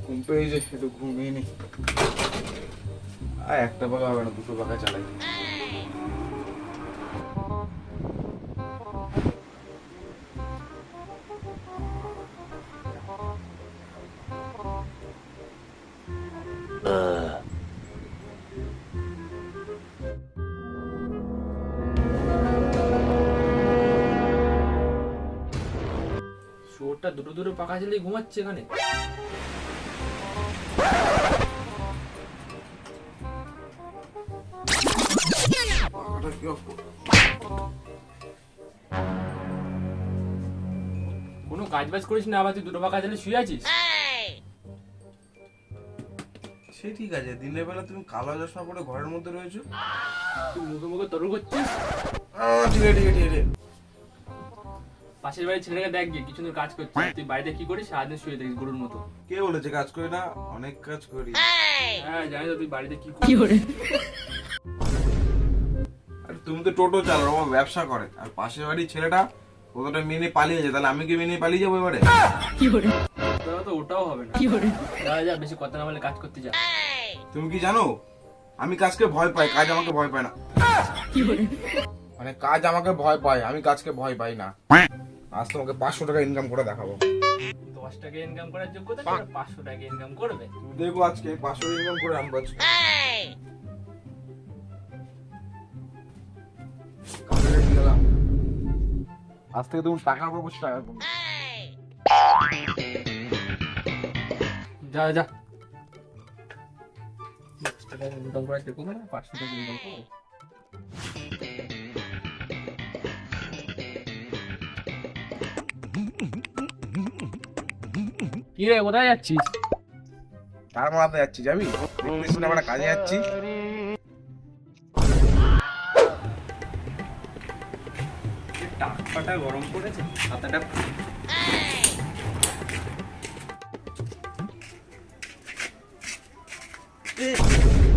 ঘুম পেয়েছে, একটু ঘুমিয়ে নি। আর একটা পাকা হবে না, দুটো পাকা চালাই। শুয়োরটা দুটো দুটো পাখা চালিয়ে ঘুমাচ্ছে এখানে। পাখাটা কি অফ? কোনো কাজ বাজ করিস না, আবার তুই দুটো পাখা চালিয়ে শুয়ে আছিস? সে ঠিক আছে, দিনের বেলা তুমি কালো চশমা পরে ঘরের মধ্যে রয়েছো। তুই মুখে মুখে তরু করছিস। ঠিক আছে ঠিক আছে ঠিক আছে। পাশের বাড়ির ছেলেটাকে দেখ গিয়ে কিছু কাজ করছিস, তুই বাড়িতে কি করিস? সারাদিন শুয়ে থাকিস গরুর মতো। কে বলেছে কাজ করি না? অনেক কাজ করি। হ্যাঁ জানি তো, তুই বাড়িতে কি করিস। আর তুমি তো টোটো চালাও, আমার ব্যবসা করে। আর পাশের বাড়ির ছেলেটা ওটা মেনে পালিয়েছে, তাহলে আমি কি মেনে পালিয়ে যাবো এবারে? তোরা তো ওটাও হবে না। যা যা, বেশি কথা না বলে কাজ করতে যা। তুমি কি জানো, আমি কাজকে ভয় পাই, কাজ আমাকে ভয় পায় না। মানে কাজ আমাকে ভয় পায়, আমি কাজকে ভয় পাই না। আজ তোমাকে 500 টাকা ইনকাম করে দেখাবো। 10 টাকা ইনকাম করার যোগ্যতা, 500 টাকা ইনকাম করবে। তুমি দেখো আজকে 500 ইনকাম করে আনবো আজকে। আজ থেকে তুমি টাকার উপর বসে টাকা কমবে। যা যা, 10 টাকা ইনকাম করার যোগ্যতা, 500 টাকা ইনকাম করবে। কি রে, কোথায় যাচ্ছিস? তার মাথায় যাচ্ছি, যাবি? দেখতেছিস না আমরা কাজে যাচ্ছি। টাকাটা গরম পড়েছে, হাতাটা।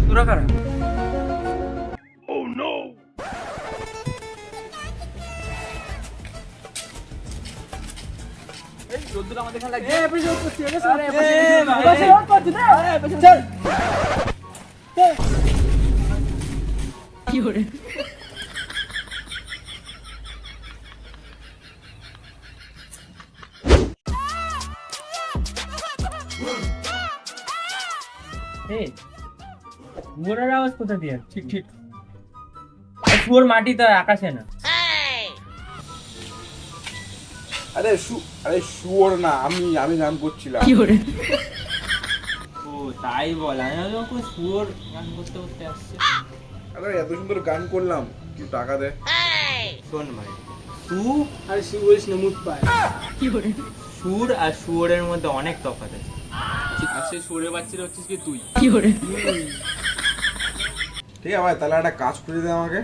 তোরা কারা? এই রোদ্দুর আমাদের এখানে লাগছে। শুয়োরের আওয়াজ কোথা দিয়ে? ঠিক ঠিক, শুয়োর মাটিতে, আকাশে না। আরে শুয়োর না, আমি গান করছিলাম। ও তাই বল, আমি যখন শুয়োর গান করতে করতে আসছে। আরে এত সুন্দর গান করলাম, কি টাকা দে। শোন ভাই, আরে শুয়োর বলিস না, মুখ পায়। সুর আর শুয়োরের মধ্যে অনেক তফাৎ আছে। আর সেই শুয়োরের বাচ্চারা হচ্ছিস কি তুই? ঠিক আছে ভাই, তাহলে একটা কাজ করে দে আমাকে।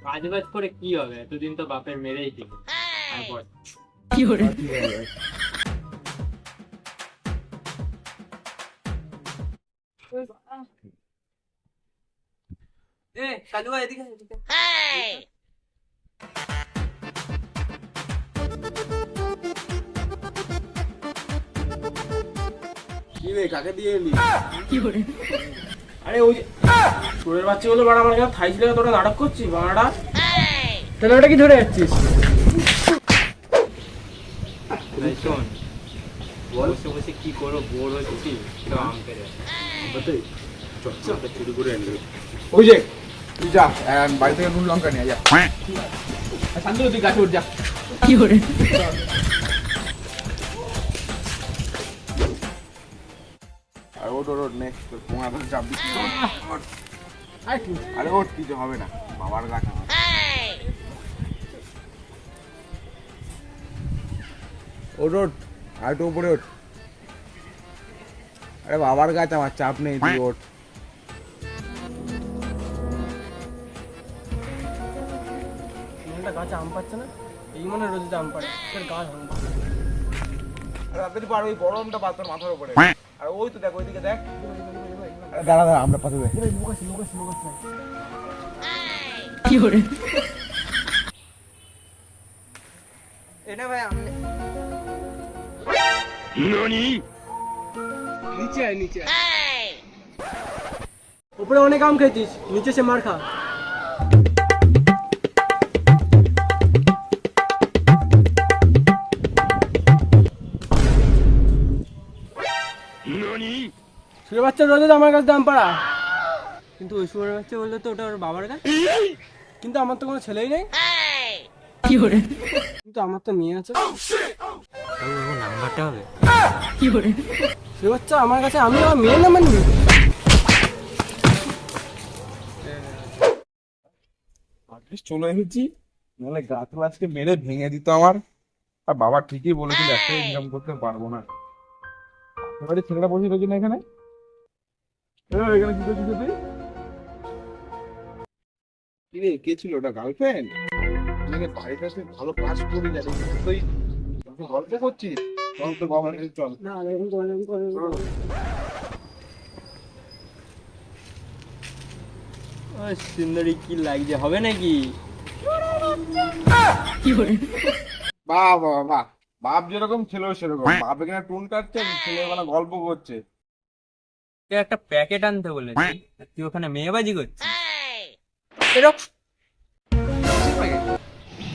কাজ বাজ করে কি হবে, এতদিন তো বাপের মেরেই ঠিক। কালু এদিকে এদিকে। কি রে, কাকে দিয়ে এলি? আরে ওই যে শুয়োরের বাচ্চাগুলো বাড়া আমার কাছে থাই ছিল, তোরা নাটক করছিস বাড়াটা। তাহলে ওটা কি ধরে যাচ্ছিস? শোন, বসে বসে কি করো, বোর হচ্ছি, আম পেরে চুরি করে এনে ওই যে তুই যা, বাড়ি থেকে নুন লঙ্কা নিয়ে যা। শান্ত তুই গাছে উঠ যা। আর ওট নেক্সট তোর পোঙা ধরে চাপ দিচ্ছি। আরে ওট, কিছু হবে না, বাবার গাছ আমার। ওট আর একটু উপরে ওঠ। আরে বাবার গাছ আমার, চাপ নেই, তুই ওঠ। গাছে আম পাচ্ছে না, এই মনে রোজ আম পাড়ে গাছ আম। তাড়াতাড়ি পার, ওই গরমটা পার তোর মাথার উপরে। আর ওই তো দেখ, ওইদিকে দেখ। দাঁড়া দাঁড়া, আমরা পাশে দেখ। এটা ভাই আমি নিচে আয় নিচে আয়। উপরে অনেক আম খেয়েছিস, নিচে সে মার খা। শুয়ে বাচ্চা রোজ আমার কাছে দাম পাড়া, কিন্তু ওই শুয়োরের বাচ্চা বললো তো ওটা ওর বাবার কাছে। কিন্তু আমার তো কোনো ছেলেই নেই। কিন্তু আমার তো মেয়ে আছে। ওর নাম্বারটা হবে। শুয়ে বাচ্চা আমার কাছে, আমি আমার মেয়ের নাম্বার নিবি? চলে এসেছি, নাহলে গাছ আজকে মেরে ভেঙে দিত আমার। আর বাবা ঠিকই বলেছিল একটা ইনকাম করতে পারবো না। এবারে ছেলেটা বসে রয়েছে না এখানে। এখানে কি করছিস তুই? কিরে কে ছিল ওটা, গার্লফ্রেন্ড? বাড়িতে এসে ভালো কাজ করি না, তুই গল্প করছিস? চল তো বাবার কাছে চল। না এরকম করে সুন্দরী কি লাগছে, হবে নাকি? বাহ বাহ বাহ, বাপ যেরকম ছিল সেরকম। বাপ এখানে টুন কাটছে, ছেলে ওখানে গল্প করছে। তুই একটা প্যাকেট আনতে বলেছি, তুই ওখানে মেয়েবাজি করছিস।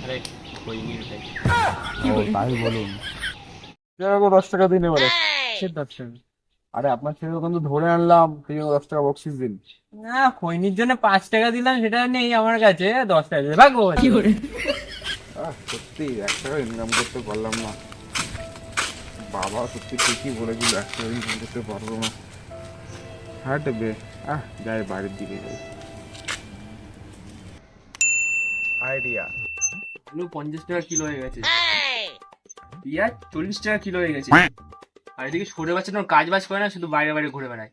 আরে খৈনির প্যাকেট। তাই বলুন, 10 টাকা দিন এবারে। সে 10 টাকা। আরে আপনার ছেলে ওখান তো ধরে আনলাম, তুই 10 টাকা বকশিস দিন। না, খৈনির জন্য 5 টাকা দিলাম, সেটা নেই আমার কাছে। 10 টাকা দিয়ে ভাগবো। সত্যি 1 টাকা ইনকাম করতে পারলাম না। বাবা সত্যি ঠিকই বলেছিল 1 টাকা ইনকাম করতে পারবো না। হাঁটবে, যাই বাড়ির দিকে যাই। আইডিয়া। আলু 50 টাকা কিলো হয়ে গেছে, পেঁয়াজ 40 টাকা কিলো হয়ে গেছে। আর এদিকে সরে বাচ্চা কাজ বাজ করে না, শুধু বাইরে বাইরে ঘুরে বেড়ায়।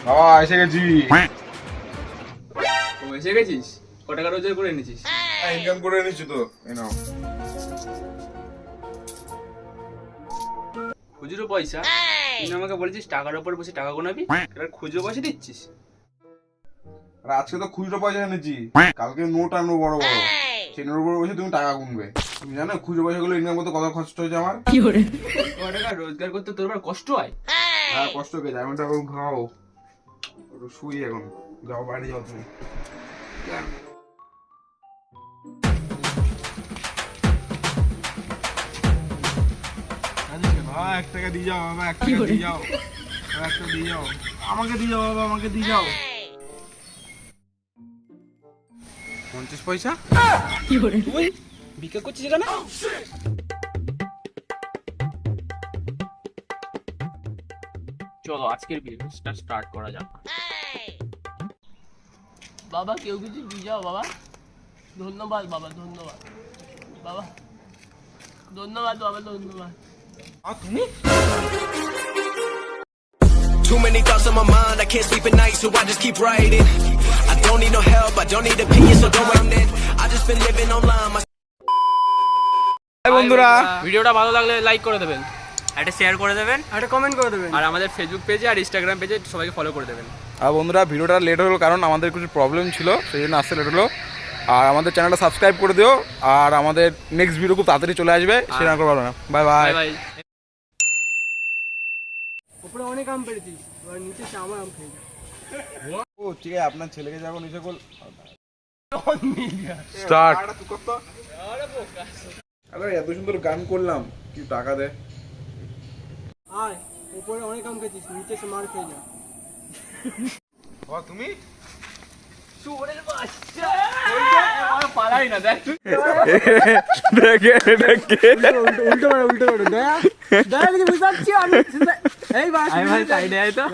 বাবা এসে গেছি। ও এসে গেছিস? ক টাকা রোজগার করে এনেছিস? ইনকাম করে এনেছি তো, এই নাও। খুচরো পয়সা? তুই আমাকে বলেছিস টাকার উপর বসে টাকা গোনাবি, এবার খুচরো পয়সা দিচ্ছিস? আর আজকে তো খুচরো পয়সা এনেছি, কালকে নোট আনবো বড় বড়, সেই নোটের উপর বসে তুমি টাকা গুনবে। তুমি জানো খুচরো পয়সাগুলো ইনকাম করতে কত কষ্ট হয়েছে আমার? ক টাকা রোজগার করতে তোর আবার কষ্ট হয়? হ্যাঁ কষ্ট কে যায়, টাকা খাও, একটু শুই এখন। যাও বাড়ি যাও তুমি। বাবা 1 টাকা দিয়ে যাও, বাবা 1 টাকা দিয়ে যাও, 1 টাকা দিয়ে যাও, আমাকে দিয়ে যাও বাবা, আমাকে দিয়ে যাও। 50 পয়সা? তুই ভিক্ষা করছিস কেন? চলো আজকের বিজনেসটা স্টার্ট করা যাক। বাবা কেউ কিছু দিয়ে যাও বাবা। ধন্যবাদ বাবা, ধন্যবাদ বাবা, ধন্যবাদ বাবা, ধন্যবাদ। তুমি Too many thoughts on my mind, I can't sleep at night, so I just keep writing. I don't need no help, I don't need opinions, so don't wait then. I just been living online. বন্ধুরা, ভিডিওটা ভালো লাগলে like করে দেবেন, একটা share করে দেবেন, একটা কমেন্ট করে দেবেন, আর আমাদের ফেসবুক পেজে আর ইনস্টাগ্রাম পেজে সবাইকে ফলো করে দেবেন। আর বন্ধুরা ভিডিওটা লেট হলো কারণ আমাদের কিছু প্রবলেম ছিল, সেই জন্য আসতে লেট হলো। আর আমাদের চ্যানেলটা সাবস্ক্রাইব করে দিও, আর আমাদের নেক্সট ভিডিও খুব তাড়াতাড়ি চলে আসবে, সেটা করে পারবে না। Bye bye. বাই। উপরে অনেক আম পেরেছিস, এবার নিচে এসে আমার আম খেয়ে যা। ও ঠিক আছে, আপনার ছেলেকে যখন ইচ্ছে করল স্টার্ট। আরে এত সুন্দর গান করলাম, কি টাকা দে। আয়, উপরে অনেক আম খেয়েছিস, নিচে এসে মার খেয়ে যা। তুমি শুয়োরের বাচ্চা, পালাই না দেখ। দেখে দেখে উল্টো করে দেখ, দেখ বুঝতে পারছি আমি। এই বাস সাইডে আয় তো।